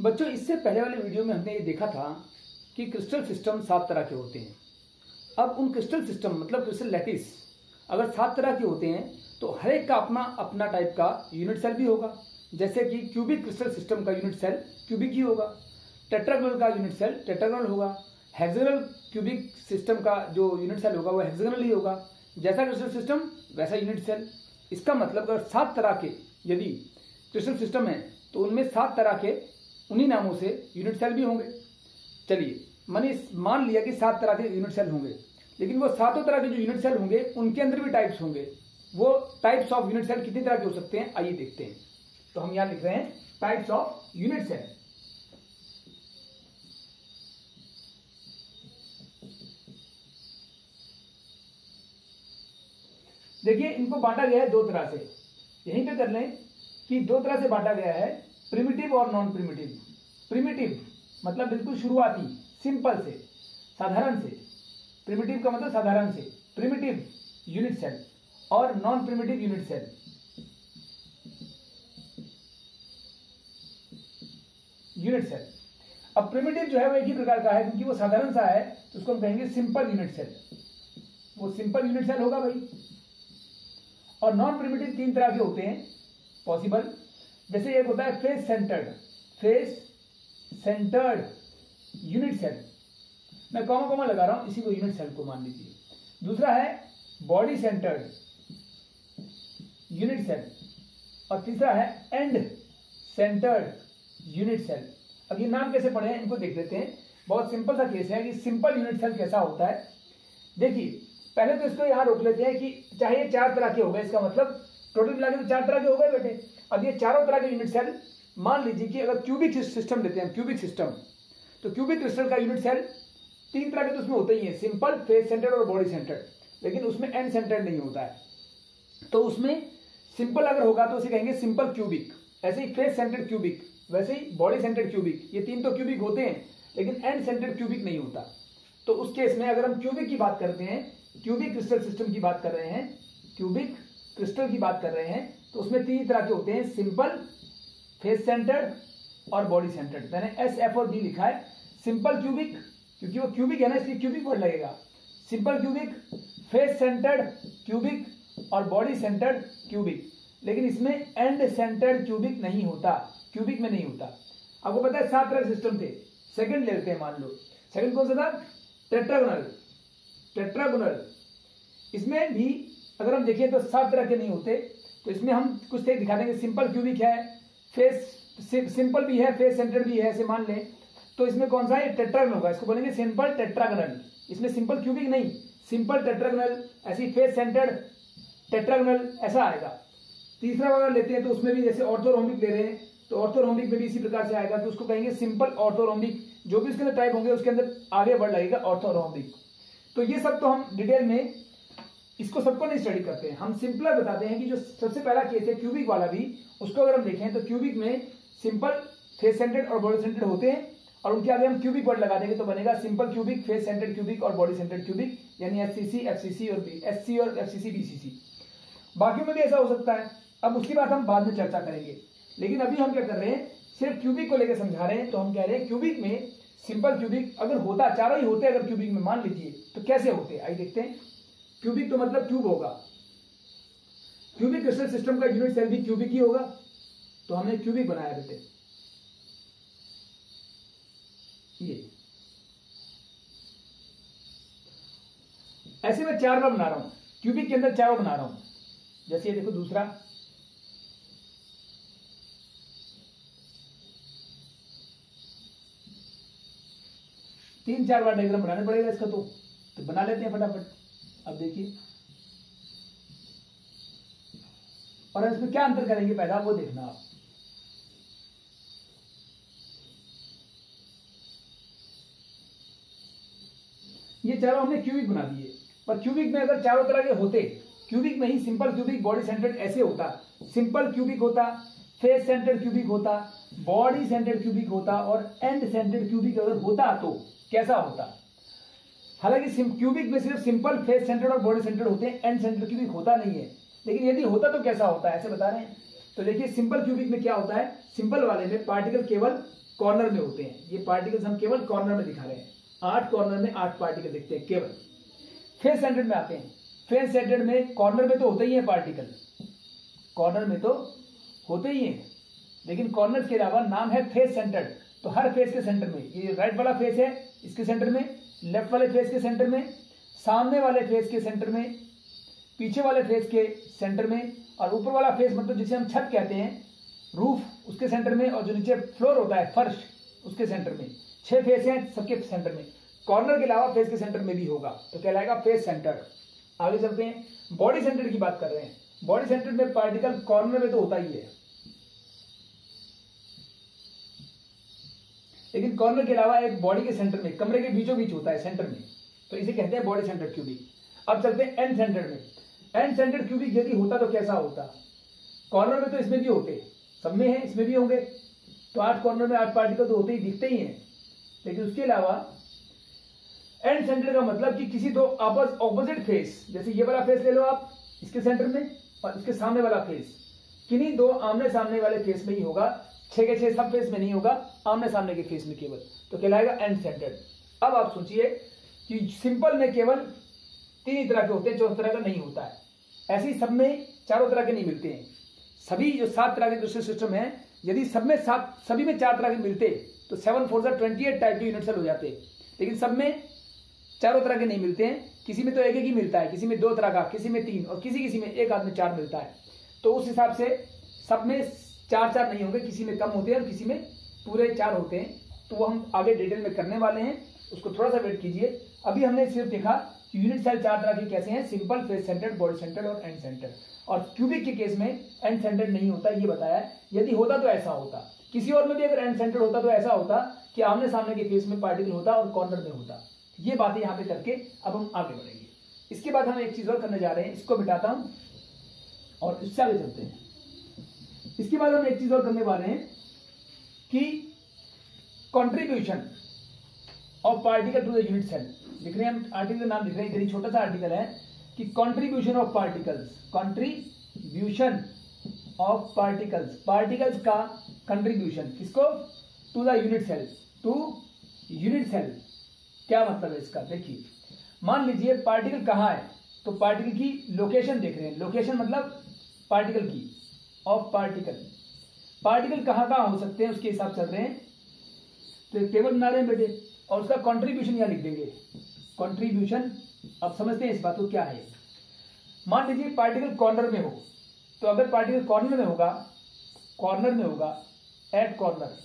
बच्चों, इससे पहले वाले वीडियो में हमने ये देखा था कि क्रिस्टल सिस्टम 7 तरह के होते हैं। अब उन क्रिस्टल सिस्टम मतलब क्रिस्टल लैटिस अगर 7 तरह के होते हैं तो हर एक का अपना अपना टाइप का यूनिट सेल भी होगा। जैसे कि क्यूबिक क्रिस्टल सिस्टम का यूनिट सेल क्यूबिक ही होगा, टेट्रागोनल का यूनिट सेल टेट्रागोनल होगा, हेक्सागोनल क्यूबिक सिस्टम का जो यूनिट सेल होगा वो हेक्सागोनल ही होगा। जैसा क्रिस्टल सिस्टम वैसा यूनिट सेल। इसका मतलब अगर 7 तरह के यदि क्रिस्टल सिस्टम है तो उनमें 7 तरह के उन्हीं नामों से यूनिट सेल भी होंगे। चलिए मैंने मान लिया कि 7 तरह के यूनिट सेल होंगे, लेकिन वो 7 तरह के जो यूनिट सेल होंगे उनके अंदर भी टाइप्स होंगे। वो टाइप्स ऑफ यूनिट सेल कितनी तरह के हो सकते हैं आइए देखते हैं। तो हम यहां लिख रहे हैं टाइप्स ऑफ यूनिट सेल। देखिए इनको बांटा गया है 2 तरह से। यहीं पे कर लें कि 2 तरह से बांटा गया है, प्रिमिटिव और नॉन प्रिमिटिव। प्रिमिटिव मतलब बिल्कुल शुरुआती, सिंपल से, साधारण से। प्रिमिटिव का मतलब साधारण से, प्रिमिटिव यूनिट सेल, और non primitive unit cell. Unit cell. अब प्रिमिटिव जो है वो एक ही प्रकार का है क्योंकि वो साधारण सा है, तो उसको हम कहेंगे सिंपल यूनिट सेल। वो सिंपल यूनिट सेल होगा भाई। और नॉन प्रिमिटिव 3 तरह के होते हैं पॉसिबल। जैसे एक होता है फेस सेंटर्ड यूनिट सेल। मैं कॉमा लगा रहा हूं, इसी को यूनिट सेल को मान लीजिए। दूसरा है बॉडी सेंटर्ड यूनिट सेल, और तीसरा है एंड सेंटर्ड यूनिट सेल। अब ये नाम कैसे पढ़े हैं इनको देख लेते हैं। बहुत सिंपल सा केस है कि सिंपल यूनिट सेल कैसा होता है। देखिए पहले तो इसको यहां रोक लेते हैं कि चाहे ये 4 तरह के हो गए, इसका मतलब टोटल मिला के तो 4 तरह के हो गए बेटे। अब ये चारों तरह के यूनिट सेल, मान लीजिए कि अगर क्यूबिक सिस्टम लेते हैं, क्यूबिक सिस्टम, तो क्यूबिक क्रिस्टल का यूनिट सेल 3 तरह के तो उसमें होते ही है, सिंपल, फेस सेंटर्ड और बॉडी सेंटर्ड। लेकिन उसमें एंड सेंटर्ड नहीं होता है। तो उसमें सिंपल अगर होगा तो उसे कहेंगे सिंपल क्यूबिक। ऐसे ही फेस सेंटर्ड क्यूबिक, वैसे ही बॉडी सेंटर्ड क्यूबिक। ये 3 तो क्यूबिक होते हैं, लेकिन एंड सेंटर्ड क्यूबिक नहीं होता। तो उस केस में अगर हम क्यूबिक की बात करते हैं, क्यूबिक क्रिस्टल सिस्टम की बात कर रहे हैं, क्यूबिक क्रिस्टल की बात कर रहे हैं, तो उसमें 3 तरह के होते हैं, सिंपल, फेस सेंटर्ड और बॉडी सेंटर्ड। मैंने एस, एफ और बी लिखा है। सिंपल क्यूबिक, क्योंकि वो क्यूबिक है ना इसलिए क्यूबिक वर्ड लगेगा। Simple cubic, face centred cubic और बॉडी सेंटर्ड क्यूबिक। लेकिन इसमें एंड सेंटर्ड क्यूबिक नहीं होता, क्यूबिक में नहीं होता। आपको पता है 7 तरह के सिस्टम थे। सेकंड लेते हैं, मान लो सेकंड कौन सा था? टेट्रागोनल। इसमें भी अगर हम देखें तो 7 तरह के नहीं होते। तो इसमें हम कुछ दिखा देंगे। सिंपल क्यूबिक है, फेस सिंपल भी है, फेस सेंटर्ड भी है, ऐसे मान लें। तो इसमें कौन सा है? टेट्रागोनल होगा। इसको बोलेंगे सिंपल टेट्रागोनल। इसमें सिंपल क्यूबिक नहीं, सिंपल टेट्रागोनल, ऐसी फेस सेंटर्ड टेट्रागोनल, ऐसा आएगा। तीसरा अगर लेते हैं तो उसमें भी जैसे ऑर्थोरोम्बिक ले रहे हैं तो ऑर्थोरोम्बिक में भी इसी प्रकार से आएगा, तो उसको कहेंगे सिंपल ऑर्थोरोम्बिक। जो भी उसके अंदर टाइप होंगे उसके अंदर आगे वर्ड लगेगा ऑर्थोरोम्बिक। तो ये सब तो हम डिटेल में इसको सबको नहीं स्टडी करते हैं, हम सिंपलर बताते हैं कि जो सबसे पहला केस है क्यूबिक वाला भी, उसको अगर हम देखें तो क्यूबिक में सिंपल, फेस सेंटर्ड और बॉडी सेंटर्ड होते हैं, और उनके आगे हम क्यूबिक वर्ड लगा देंगे तो बनेगा simple cubic, face centred cubic और बॉडी सेंटर्ड क्यूबिक, यानी एससीसी, एफसीसी और एससी और एफसीसी, बीसीसी। बाकी में भी ऐसा हो सकता है। अब उसकी बात हम बाद में चर्चा करेंगे, लेकिन अभी हम क्या कर रहे हैं, सिर्फ क्यूबिक को लेकर समझा रहे हैं। तो हम कह रहे हैं क्यूबिक में सिंपल क्यूबिक अगर होता, चारों ही होते अगर क्यूबिक में, मान लीजिए, तो कैसे होते आइए देखते हैं। क्यूबिक तो मतलब क्यूब होगा। क्यूबिक क्रिस्टल सिस्टम का यूनिट सेल भी क्यूबिक ही होगा, तो हमने क्यूबिक बनाया बेटे। ये ऐसे मैं 4 बार बना रहा हूं, क्यूबिक के अंदर 4 बार बना रहा हूं। जैसे ये देखो दूसरा, तीन 4 बार डायग्राम बनाने पड़ेगा इसका, तो बना लेते हैं फटाफट। अब देखिए, और इसमें क्या अंतर करेंगे पहला वो देखना आप। ये चारों हमने क्यूबिक बना दिए, पर क्यूबिक में अगर चारों तरह के होते, क्यूबिक में ही सिंपल क्यूबिक, बॉडी सेंटर्ड ऐसे होता, सिंपल क्यूबिक होता, फेस सेंटर्ड क्यूबिक होता, बॉडी सेंटर्ड क्यूबिक होता, और एंड सेंटर्ड क्यूबिक अगर होता तो कैसा होता। हालांकि क्यूबिक में सिर्फ सिंपल, फेस सेंटर्ड और बॉडी सेंटर्ड होते हैं, एंड सेंटर्ड क्यूबिक होता नहीं है। लेकिन यदि होता तो कैसा होता है, ऐसे बता रहे हैं। तो देखिए सिंपल क्यूबिक में क्या होता है, सिंपल वाले में पार्टिकल केवल कॉर्नर में होते हैं। ये पार्टिकल्स हम केवल कॉर्नर में दिखा रहे हैं। 8 कॉर्नर में 8 पार्टिकल दिखते हैं केवल। फेस सेंटर्ड में आते हैं। फेस सेंटर्ड में कॉर्नर में तो होते ही है पार्टिकल, कॉर्नर में तो होते ही हैं, लेकिन कॉर्नर के अलावा नाम है फेस सेंटर्ड। तो हर फेस के सेंटर में, ये राइट वाला फेस है इसके सेंटर में, लेफ्ट वाले फेस के सेंटर में, सामने वाले फेस के सेंटर में, पीछे वाले फेस के सेंटर में, और ऊपर वाला फेस मतलब जिसे हम छत कहते हैं, रूफ, उसके सेंटर में, और जो नीचे फ्लोर होता है फर्श, उसके सेंटर में। 6 फेस हैं सबके सेंटर में। कॉर्नर के अलावा फेस के सेंटर में भी होगा तो कहलाएगा फेस सेंटर्ड। आगे चलते हैं, बॉडी सेंटर्ड की बात कर रहे हैं। बॉडी सेंटर्ड में पार्टिकल कॉर्नर में तो होता ही है, लेकिन कॉर्नर के अलावा एक बॉडी के सेंटर में, कमरे के बीचों बीच होता है सेंटर में, तो इसे कहते हैं बॉडी सेंटर्ड क्यूबिक। अब चलते हैं एंड सेंटर्ड में। एंड सेंटर्ड क्यूबिक यदि होता तो कैसा होता? कॉर्नर में तो इसमें भी होते, सब में है, इसमें भी होंगे, तो 8 कॉर्नर में 8 पार्टिकल तो होते ही, दिखते ही हैं। लेकिन उसके अलावा एंड सेंटर्ड का मतलब कि किसी दो आपस ऑपोजिट फेस, जैसे ये वाला फेस ले लो आप, इसके सेंटर में, और इसके सामने वाला फेस, किन्हीं दो आमने सामने वाले फेस में ही होगा। 6 के 6 सब फेस में नहीं होगा, आमने सामने के फेस में केवल, तो कहलाएगा एंड सेंटर्ड। अब आप सोचिए कि सिंपल में केवल 3 ही तरह के होते हैं, 4 तरह का नहीं होता है। ऐसे ही सब में चारों तरह के नहीं मिलते हैं। सभी जो 7 तरह के दूसरे सिस्टम है, यदि सब में सभी में 4 तरह के मिलते तो 7 4 28 टाइप के यूनिट सेल हो जाते, लेकिन सब में चारों तरह के नहीं मिलते हैं। किसी में तो एक ही मिलता है, किसी में 2 तरह का, किसी में 3, और किसी में एक आदमी 4 मिलता है। तो उस हिसाब से सब में 4 नहीं होंगे, किसी में कम होते हैं और किसी में पूरे 4 होते हैं। तो वो हम आगे डिटेल में करने वाले हैं, उसको थोड़ा सा वेट कीजिए। अभी हमने सिर्फ देखा कि यूनिट सेल 4 तरह के कैसे हैं, simple, face centred, body centred और एंड सेंटर्ड। और क्यूबिक के केस में एंड सेंटर्ड नहीं होता, ये बताया। यदि होता तो ऐसा होता, किसी और में भी अगर एंड सेंटर्ड होता तो ऐसा होता कि आमने सामने के फेस में पार्टिकल होता और कॉर्नर में होता। ये बातें यहाँ पे करके अब हम आगे बढ़ेंगे। इसके बाद हम एक चीज और करने जा रहे हैं, इसको मिटाता हूं और इससे आगे चलते हैं। इसके बाद हम एक चीज और करने वाले हैं कि contribution of particle to the unit cell. लिख रहे हैं हम, आर्टिकल का नाम लिख रहे हैं, इधर छोटा सा आर्टिकल है कि contribution of particles, contribution of particles, particles का कंट्रीब्यूशन किसको? To the unit cell, to unit cell. क्या मतलब है इसका? देखिए, मान लीजिए पार्टिकल कहाँ है, तो पार्टिकल की लोकेशन देख रहे हैं। लोकेशन मतलब पार्टिकल की, ऑफ पार्टिकल, पार्टिकल कहाँ कहाँ हो सकते हैं उसके हिसाब चल रहे हैं। तो एक टेबल बना रहे हैं बेटे, और उसका कंट्रीब्यूशन यहाँ लिख देंगे। कंट्रीब्यूशन, अब समझते हैं इस बात को क्या है। मान लीजिए पार्टिकल कॉर्नर में हो, तो अगर पार्टिकल कॉर्नर में होगा, एट कॉर्नर,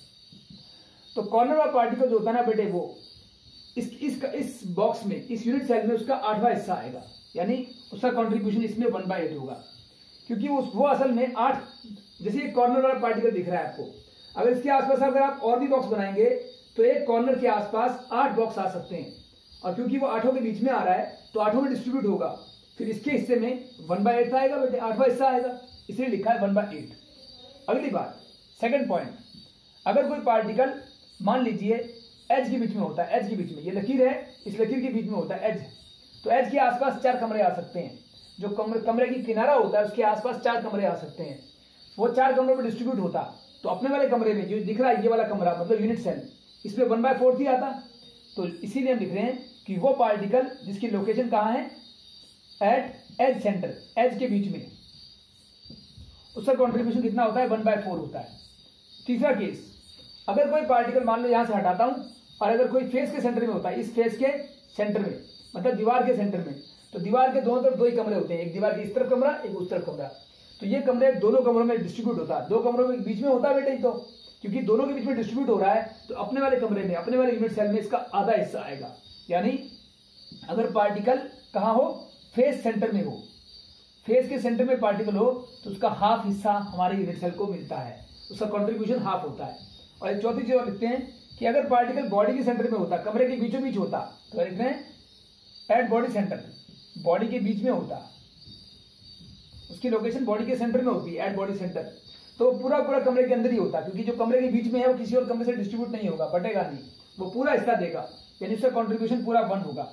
तो कॉर्नर वाला पार्टिकल जो होता है ना बेटे, वो इस बॉक्स में, इस यूनिट सेल में उसका 8वां हिस्सा आएगा, यानी उसका कंट्रीब्यूशन इसमें 1/8 होगा। क्योंकि वो असल में 8, जैसे एक कॉर्नर वाला पार्टिकल दिख रहा है आपको, अगर इसके आसपास अगर आप और भी बॉक्स बनाएंगे तो एक कॉर्नर के आसपास 8 बॉक्स आ सकते हैं, और क्योंकि वो 8 के बीच में आ रहा है तो 8 में डिस्ट्रीब्यूट होगा, फिर इसके हिस्से में 1/8 आएगा बेटे, 8वां हिस्सा आएगा, इसलिए लिखा है 1/8। अगली बात, सेकंड पॉइंट, अगर कोई पार्टिकल मान लीजिए एज के बीच में होता है, एज के बीच में, ये लकीर है, इस लकीर के बीच में होता है एज, तो एज के आसपास 4 कमरे आ सकते हैं। जो कमरे की किनारा होता है उसके आसपास 4 कमरे आ सकते हैं। वो 4 कमरों में डिस्ट्रीब्यूट होता, तो अपने वाले कमरे में जो दिख रहा है ये वाला कमरा मतलब यूनिट सेल, इसमें 1/4 ही आता। तो इसीलिए हम लिख रहे हैं कि वो पार्टिकल जिसकी लोकेशन कहाँ है, एट एज सेंटर, एज के बीच में, उसका कॉन्ट्रीब्यूशन कितना होता है, 1/4 होता है। तीसरा केस, अगर कोई पार्टिकल मान लो यहां से हटाता हूं, और अगर कोई फेस के सेंटर में होता है, इस फेस के सेंटर में मतलब दीवार के सेंटर में, तो दीवार के दोनों तरफ 2 ही कमरे होते हैं, एक दीवार के इस तरफ कमरा, एक उस तरफ कमरा, तो ये कमरे दोनों कमरों में डिस्ट्रीब्यूट होता है। 2 कमरों के बीच में होता है बेटे, तो क्योंकि दोनों के बीच में डिस्ट्रीब्यूट हो रहा है तो अपने वाले कमरे में, अपने वाले यूनिट सेल में इसका आधा हिस्सा आएगा। यानी अगर पार्टिकल कहाँ हो, फेस सेंटर में हो, फेस के सेंटर में पार्टिकल हो, तो उसका हाफ हिस्सा हमारे यूनिट सेल को मिलता है, उसका कंट्रीब्यूशन हाफ होता है। और एक चौथी चीज और लिखते हैं कि अगर पार्टिकल बॉडी के सेंटर में होता, कमरे के बीचों बीच होता, तो लिखते हैं एट बॉडी सेंटर, बॉडी के बीच में होता, उसकी लोकेशन बॉडी के सेंटर में होती है, एट बॉडी सेंटर, तो पूरा कमरे के अंदर ही होता, क्योंकि जो कमरे के बीच में है वो किसी और कमरे से डिस्ट्रीब्यूट नहीं होगा, बटेगा नहीं, वो पूरा हिस्सा देगा, यानी उसका कंट्रीब्यूशन पूरा 1 होगा।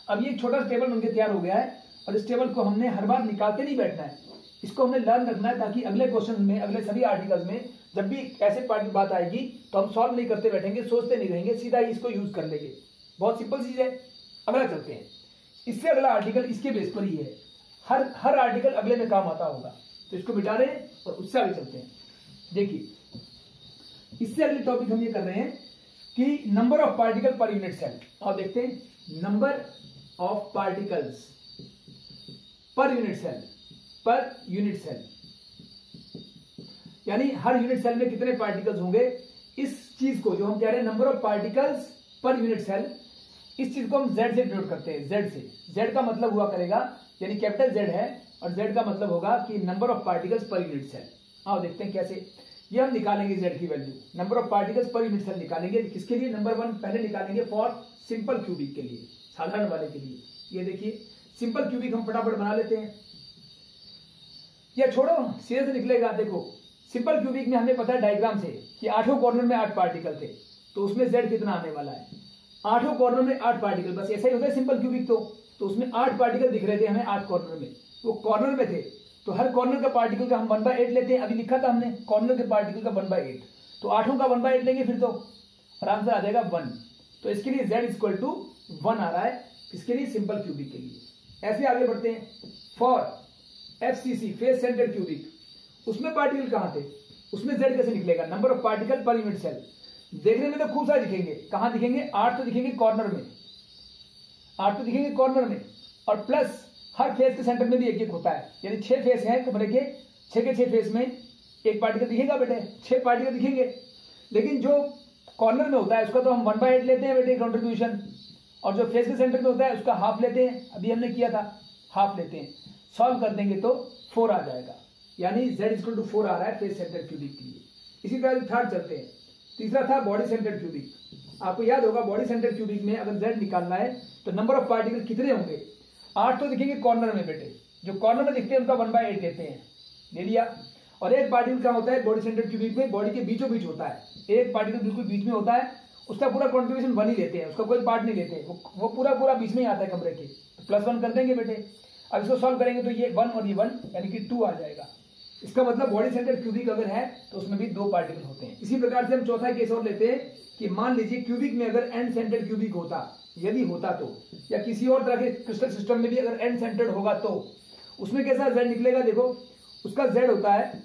अब ये एक छोटा सा टेबल बनके तैयार हो गया है, और इस टेबल को हमने हर बार निकालते नहीं बैठना है, इसको हमने लर्न रखना है, ताकि अगले क्वेश्चन में, अगले सभी आर्टिकल्स में जब भी ऐसे पार्ट की बात आएगी तो हम सॉल्व नहीं करते बैठेंगे, सोचते नहीं रहेंगे, सीधा ही इसको यूज कर लेंगे। बहुत सिंपल चीज है। अगला चलते हैं। इससे अगला आर्टिकल इसके बेस पर ही है, हर आर्टिकल अगले में काम आता होगा, तो इसको मिटा रहे हैं और उससे आगे चलते हैं। देखिए इससे अगले टॉपिक हम ये कर रहे हैं कि number of particle per unit cell. और देखते हैं number of particles per unit cell, यानी हर यूनिट सेल में कितने पार्टिकल्स होंगे। इस चीज को जो हम कह रहे हैं number of particles per unit cell, इस चीज को हम Z से डिनोट करते हैं। Z से, Z का मतलब हुआ करेगा, यानी कैपिटल Z है और Z का मतलब होगा कि number of particles per unit cell. आओ देखते हैं कैसे। ये हम निकालेंगे Z की value, number of particles per unit cell निकालेंगे। किसके लिए? नंबर 1 पहले निकालेंगे फॉर सिंपल क्यूबिक के लिए, साधारण वाले के लिए। ये देखिए सिंपल क्यूबिक हम फटाफट बना लेते हैं, या छोड़ो सीधे से निकलेगा। देखो सिंपल क्यूबिक में हमें पता है डायग्राम से कि 8 कॉर्नर में 8 पार्टिकल थे, तो उसमें Z कितना आने वाला है? 8 कॉर्नर में 8 पार्टिकल, बस ऐसा ही होता है सिंपल क्यूबिक। तो उसमें 8 पार्टिकल दिख रहे थे हमें 8 कॉर्नर में, वो कॉर्नर में थे, तो हर कॉर्नर का पार्टिकल का हम 1/8 लेते हैं। अभी लिखा था हमने कॉर्नर के पार्टिकल का 1/8, तो 8 का 1/8 लेंगे, फिर तो आराम से आ जाएगा 1। तो इसके लिए Z इक्वल टू 1 आ रहा है, इसके लिए सिंपल क्यूबिक के लिए। ऐसे आगे बढ़ते हैं। For FCC face centre cubic, उसमें पार्टिकल कहां थे, उसमें Z कैसे निकलेगा? Number of particle per unit cell. देखने में तो खूब सारे दिखेंगे, कहां दिखेंगे? 8 तो दिखेंगे कॉर्नर में, 8 तो दिखेंगे कॉर्नर में, और प्लस हर फेस के सेंटर में भी एक एक होता है, यानी 6 फेस हैं कमरे के, 6 के 6 फेस में एक पार्टिकल दिखेगा बेटे, 6 पार्टिकल दिखेंगे। लेकिन जो कॉर्नर में होता है उसका तो हम 1/8 लेते हैं बेटे कंट्रीब्यूशन, और जो फेस के सेंटर में होता है उसका हाफ लेते हैं, अभी हमने किया था, हाफ लेते हैं। सॉल्व कर देंगे तो 4 आ जाएगा, यानी Z इक्वल टू 4 आ रहा है फेस सेंटर क्यूबिक के लिए। इसी तरह थर्ड चलते हैं। तीसरा था बॉडी सेंटर क्यूबिक। आपको याद होगा बॉडी सेंटर क्यूबिक में अगर Z निकालना है तो नंबर ऑफ पार्टिकल कितने होंगे? 8 तो दिखेंगे कॉर्नर में बेटे, जो कॉर्नर में दिखते हैं उनका 1/8 लेते हैं, ले लिया। और एक पार्टिकल क्या होता है बॉडी सेंटर क्यूबिक में? बॉडी के बीचों बीच होता है, एक पार्टिकल बिल्कुल बीच में होता है, उसका पूरा कॉन्ट्रीब्यूशन 1 ही लेते हैं, उसका कोई पार्ट नहीं लेते, वो पूरा बीच में ही आता है कमरे के, तो +1 कर देंगे बेटे। अब इसको सॉल्व करेंगे तो ये 1 और ये 1 यानी कि 2 आ जाएगा। इसका मतलब बॉडी सेंटर क्यूबिक अगर है तो उसमें भी 2 पार्टिकल होते हैं। इसी प्रकार से हम चौथा केस और लेते हैं कि मान लीजिए क्यूबिक में अगर एंड सेंटर्ड क्यूबिक होता, यदि होता तो, या किसी और तरह के क्रिस्टल सिस्टम में भी अगर एंड सेंटर्ड होगा तो उसमें कैसा Z निकलेगा? देखो उसका Z होता है,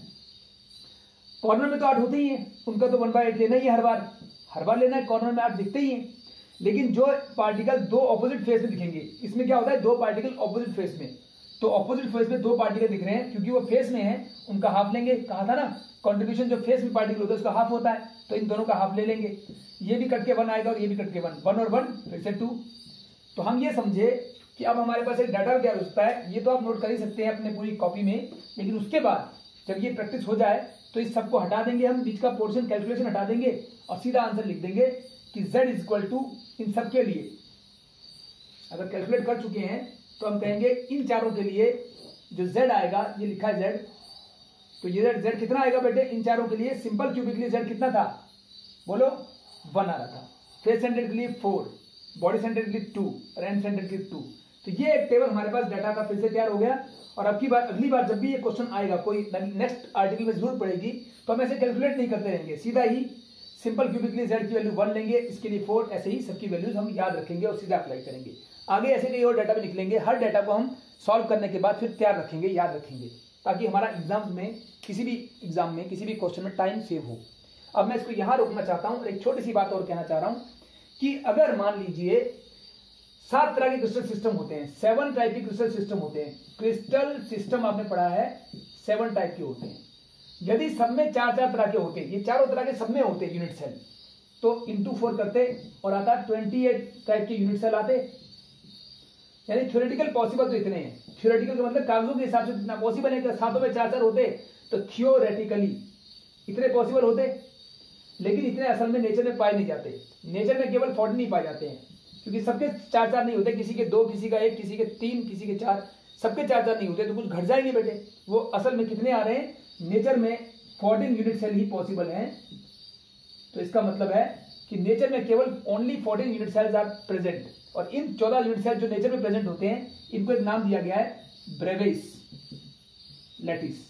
कॉर्नर में तो 8 होते ही हैं, उनका तो 1/8 लेना ही है, हर बार लेना है, कॉर्नर में 8 दिखते ही हैं। लेकिन जो पार्टिकल 2 ऑपोजिट फेस में दिखेंगे, इसमें क्या होता है 2 पार्टिकल ऑपोजिट फेस में, तो ऑपोजिट फेस में 2 पार्टिकल दिख रहे हैं, क्योंकि वो फेस में है उनका हाफ लेंगे। कहा था ना कंट्रीब्यूशन जो फेस में पार्टिकल होता है उसका हाफ होता है, तो इन दोनों का हाफ ले लेंगे। ये भी कट के 1 आएगा और ये भी कट के 1 और 1 फिर से 2। तो हम ये समझे कि अब हमारे पास एक डाटा क्या हो सकता है, ये तो आप नोट कर ही सकते हैं अपने पूरी कॉपी में, लेकिन उसके बाद जब ये प्रैक्टिस हो जाए तो इस सबको हटा देंगे, हम बीच का पोर्शन कैलकुलेशन हटा देंगे और सीधा आंसर लिख देंगे कि Z इक्वल टू इन सब के लिए अगर कैलकुलेट कर चुके हैं तो हम कहेंगे इन चारों के लिए जो Z आएगा, ये लिखा है Z, तो ये Z कितना आएगा बेटे इन चारों के लिए? सिंपल क्यूबिक के लिए Z कितना था बोलो? 1 आ रहा था। फेस सेंटर के लिए 4, बॉडी सेंटर के लिए 2 और एंड सेंटर के लिए 2। तो ये एक टेबल हमारे पास डाटा का फिर से तैयार हो गया। और अगली बार जब भी ये क्वेश्चन आएगा, कोई नेक्स्ट आर्टिकल में जरूरत पड़ेगी, तो हम ऐसे कैलकुलेट नहीं करते रहेंगे, सीधा ही सिंपल क्यूबिक के लिए Z की वैल्यू 1 लेंगे, इसके लिए 4, ऐसे ही सबकी वैल्यूज हम याद रखेंगे और सीधा अप्लाई करेंगे। आगे ऐसे कई और डाटा भी निकलेंगे, हर डाटा को हम सॉल्व करने के बाद फिर तैयार रखेंगे, याद रखेंगे, ताकि हमारा एग्जाम में किसी भी क्वेश्चन में टाइम सेव हो। अब मैं इसको यहां रोकना चाहता हूं और एक छोटी सी बात और कहना चाह रहा हूं कि अगर मान लीजिए 7 तरह के क्रिस्टल सिस्टम होते हैं, 7 टाइप के क्रिस्टल सिस्टम होते हैं, क्रिस्टल सिस्टम आपने पढ़ा है 7 टाइप के होते हैं। यदि सब में 4-4 तरह के होते, ये चारों तरह के सब में होते यूनिट सेल, तो इंटू 4 करते और आता 28 टाइप के यूनिट सेल आते। यानी थ्योरेटिकल पॉसिबल तो इतने हैं, थ्योरेटिकल का मतलब कागजों के हिसाब से इतना पॉसिबल है कि 7 में 4-4 होते, तो थ्योरेटिकली इतने पॉसिबल होते, लेकिन इतने असल में नेचर में पाए नहीं जाते। नेचर में केवल 14 ही पाए जाते हैं, क्योंकि सबके 4-4 नहीं होते, किसी के 2, किसी का 1, किसी के 3, किसी के 4, सबके 4-4 नहीं होते, तो कुछ घट जाएंगे बेटे। वो असल में कितने आ रहे हैं? नेचर में 14 यूनिट सेल ही पॉसिबल हैं। तो इसका मतलब है कि नेचर में केवल only 14 unit cells are present, और इन 14 यूनिट सेल जो नेचर में प्रेजेंट होते हैं, इनको एक नाम दिया गया है Bravais lattice.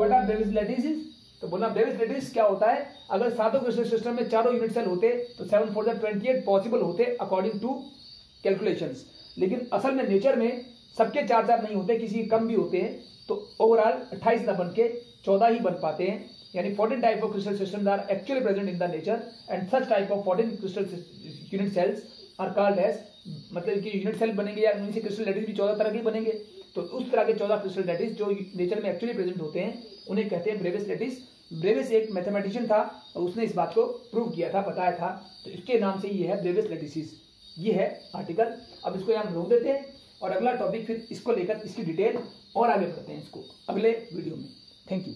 What are Bravais lattices? तो बोलना ब्रेविस लैटिस क्या होता है, अगर सातों क्रिस्टल सिस्टम में चारों यूनिट सेल होते तो 7 4 28 पॉसिबल होते अकॉर्डिंग टू कैलकुलेशंस, लेकिन असल में नेचर में सबके 4 नहीं होते, किसी कम भी होते हैं, तो ओवरऑल 28 न बन के 14 ही बन पाते हैं। यानी 14 type of crystal systems are actually present in the nature and such type of 14 crystal unit cells are called as, मतलब कि यूनिट सेल बनेंगे या उनसे क्रिस्टल लैटिस भी 14 तरह के बनेंगे, तो उस तरह के 14 क्रिस्टल लैटिस जो नेचर में एक्चुअली प्रेजेंट होते हैं उन्हें कहते हैं ब्रेविस लैटिस। ब्रेविस एक मैथमेटिशियन था और उसने इस बात को प्रूव किया था, बताया था, तो इसके नाम से ये है ब्रेविस लैटिसिस। ये है आर्टिकल। अब इसको यहाँ रोक देते हैं और अगला टॉपिक फिर इसको लेकर इसकी डिटेल और आगे बढ़ते हैं इसको अगले वीडियो में। Thank you.